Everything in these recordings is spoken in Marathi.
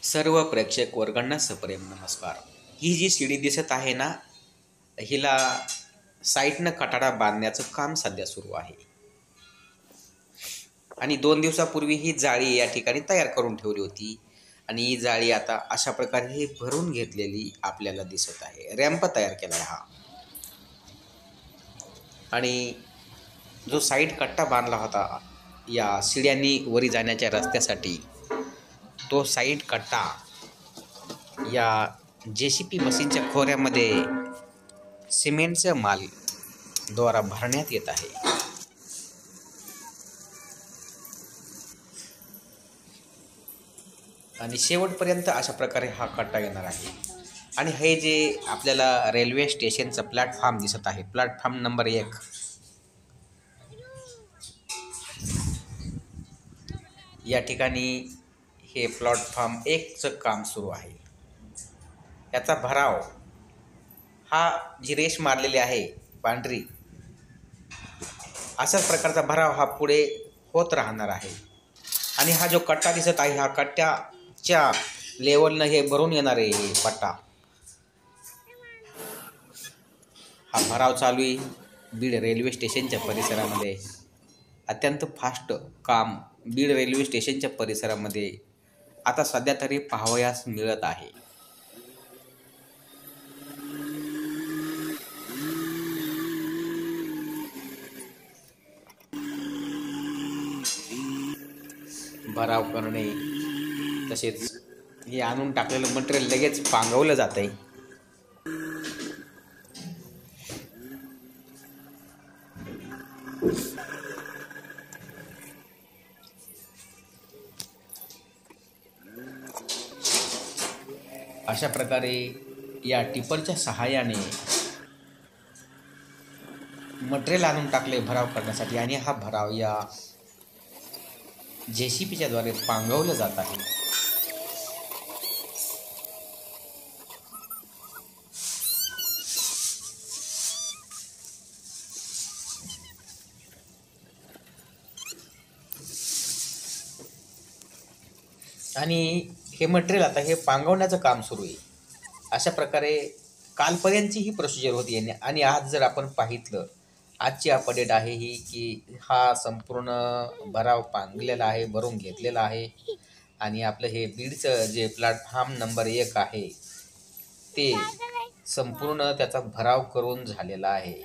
सर्व प्रेक्षक वर्गांना सप्रेम नमस्कार। ही जी शिडी दिसत आहे ना, हिला साईडनं कठाडा बांधण्याचं काम सध्या सुरू आहे आणि 2 दिवसापूर्वी ही जाळी या ठिकाणी तयार करून ठेवली होती आणि ही जाळी आता अशा प्रकारे ही भरून घेतलेली आपल्याला दिसत आहे। रॅम्प तयार केला आहे हा आणि जो साईड कट्टा बांधला होता या शिड्यांनी वरी जाण्याच्या रस्त्यासाठी, तो साईड कट्टा या JCB मशीनच्या खोऱ्यामध्ये सिमेंटचा माल द्वारा भरण्यात येत आहे आणि शेवटपर्यंत अशा प्रकारे हा कट्टा येणार आहे। आणि हे जे आपल्याला रेल्वे स्टेशनचा प्लॅटफॉर्म दिसत आहे, प्लॅटफॉर्म नंबर 1, या ठिकाणी हे प्लॅटफॉर्म 1चं काम सुरू आहे। याचा भराव हा जी रेष मारलेली आहे पांढरी, अशाच प्रकारचा भराव हा पुढे होत राहणार आहे। आणि हा जो कट्टा दिसत आहे, हा कट्ट्याच्या लेवलनं हे भरून येणार आहे। हे पट्टा हा भराव चालू आहे बीड रेल्वे स्टेशनच्या परिसरामध्ये। अत्यंत फास्ट काम बीड रेल्वे स्टेशनच्या परिसरामध्ये आता सध्या तरी पाहावयास मिळत आहे। भराव करणे, तसेच हे आणून टाकलेलं मटेरियल लगेच पांगवलं जात आहे। अशा प्रकारे या टिपरच्या सहाय्याने मटेरियल आणून टाकले भराव करण्यासाठी आणि हा भराव या JCBच्या द्वारे पांगवलं जात आहे। आणि हे मटेरियल आता हे पांगवण्याचं काम सुरू आहे। अशा प्रकारे कालपर्यंतची ही प्रोसिजर होती आणि आज जर आपण पाहितलं, आजची अपडेट आहे ही की हा संपूर्ण भराव पांगलेला आहे, भरून घेतलेला आहे आणि आपलं हे बीडचं जे प्लॅटफॉर्म नंबर 1 आहे, ते संपूर्ण त्याचा भराव करून झालेला आहे।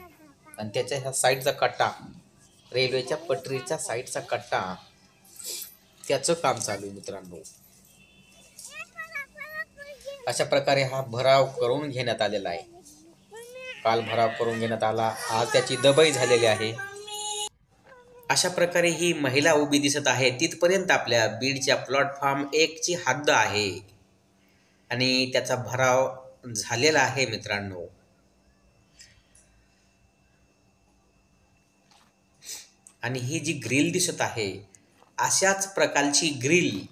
आणि त्याच्या ह्या साईडचा कट्टा, रेल्वेच्या पटरीच्या साईडचा कट्टा, त्याचं काम चालू आहे मित्रांनो। अशा प्रकारे हा भराव करून घेण्यात आलेला आहे। काल भराव करून घेण्यात आला, आज त्याची दबाई झालेली आहे। अशा प्रकारे ही महिला उभी दिसत आहे, तिथपर्यंत आपल्या बीडच्या प्लॅटफॉर्म 1ची हद्द आहे आणि त्याचा भराव झालेला आहे मित्रांनो। आणि ही जी ग्रिल दिसत आहे, अशाच प्रकारची ग्रिल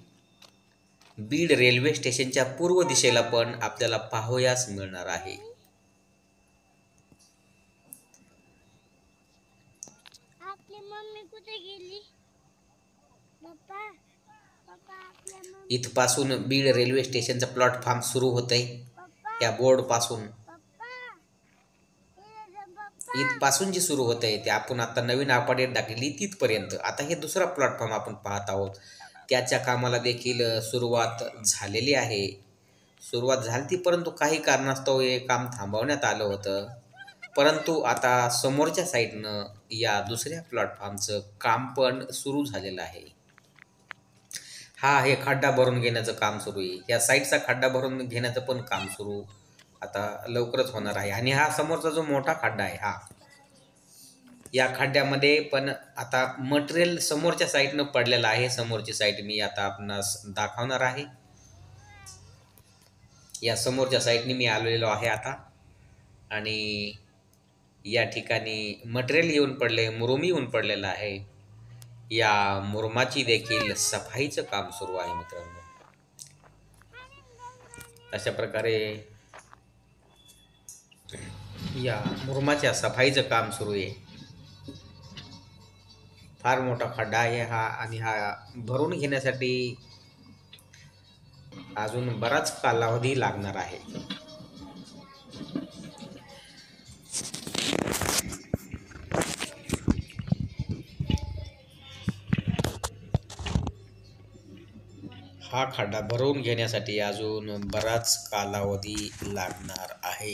बीड रेल्वे स्टेशनच्या पूर्व दिशेला पण आपल्याला पाहावयास मिळणार आहे। इथपासून बीड रेल्वे स्टेशनचा प्लॅटफॉर्म सुरू होतंय, या बोर्ड पासून इथपासून जी सुरू होतंय ते आपण आता नवीन अपडेट टाकलेली तिथपर्यंत। आता हे दुसरा प्लॅटफॉर्म आपण पाहत आहोत, त्याच्या कामाला देखील सुरुवात झालेली आहे। सुरुवात झाली परंतु काही कारणास्तव हे काम थांबवण्यात आलं होतं। परंतु आता समोरच्या साईडनं या दुसऱ्या प्लॅटफॉर्मचं काम पण सुरू झालेलं आहे। हा हे खड्डा भरून घेण्याचं काम सुरू आहे। या साईडचा खड्डा भरून घेण्याचं पण काम सुरू आता लवकरच होणार आहे। आणि हा समोरचा जो मोठा खड्डा आहे, हा या खड्ड्यामध्ये पण आता मटेरियल समोरच्या साईडनं पडलेलं आहे। समोरची साईड मी आता आपणास दाखवणार आहे। या समोरच्या साईडने मी आलेलो आहे आता आणि या ठिकाणी मटेरियल येऊन पडले, मुरुम येऊन पडलेलं आहे। या मुरुमाची देखील सफाईचं काम सुरू आहे मित्रांनो। अशा प्रकारे या मुरुमाच्या सफाईचं काम सुरू आहे। फार मोठा खड्डा आहे हा आणि हा भरून घेण्यासाठी अजून बराच कालावधी लागणार आहे. हा खड्डा भरवून घेण्यासाठी अजून बराच कालावधी लागणार आहे.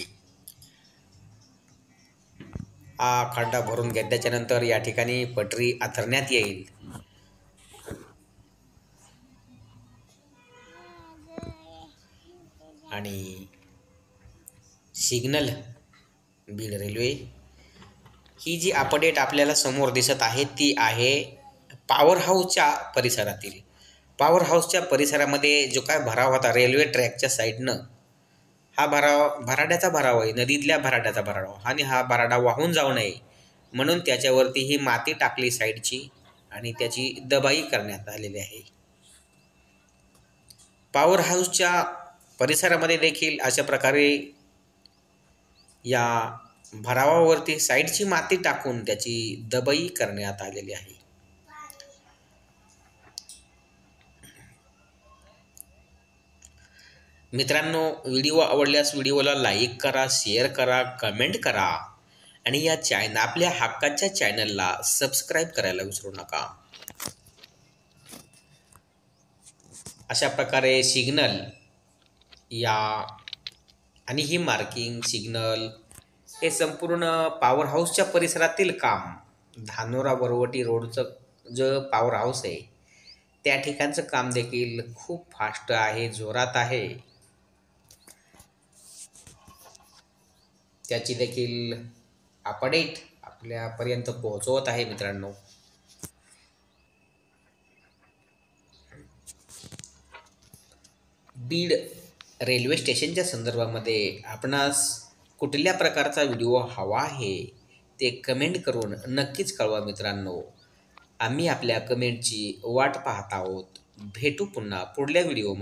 हा खड्डा भरून घेतल्याच्या नंतर या ठिकाणी पटरी अंथरण्यात येईल. आणि सिग्नल बीड रेल्वे ही जी अपडेट आपल्याला समोर दिसत आहे ती आहे पॉवर हाऊसच्या परिसरातील. पॉवर हाऊसच्या परिसरामध्ये जो काय भराव होता रेल्वे ट्रॅकच्या साईडनं, हा भराड्याचा भराव आहे, नदीतल्या भराड्याचा भराव. आणि हा भराडा वाहून जाऊ नये म्हणून त्याच्यावरती ही माती टाकली साईडची आणि त्याची दबाई करण्यात आलेली आहे. पॉवर हाऊसच्या परिसरामध्ये देखील अशा प्रकारे या भरावावरती साईडची माती टाकून त्याची दबाई करण्यात आलेली आहे. मित्रांनो, व्हिडिओ आवडल्यास व्हिडिओला लाईक करा, शेअर करा, कमेंट करा आणि या आपल्या हक्काच्या चॅनलला सबस्क्राईब करायला विसरू नका. अशा प्रकारे सिग्नल या आणि ही मार्किंग सिग्नल हे संपूर्ण पॉवर हाऊसच्या परिसरातील काम, धानोरा वरवटी रोडचं जो पॉवर हाऊस आहे त्या ठिकाणचं काम देखील खूप फास्ट आहे, जोरात आहे. त्याची देखील अपडेट आपल्यापर्यंत पोहोचवत आहे. मित्रांनो, बीड रेल्वे स्टेशनच्या संदर्भामध्ये आपणास कुठल्या प्रकारचा व्हिडिओ हवा आहे ते कमेंट करून नक्कीच कळवा. मित्रांनो, आम्ही आपल्या कमेंटची वाट पाहत आहोत. भेटू पुन्हा पुढल्या व्हिडिओमध्ये.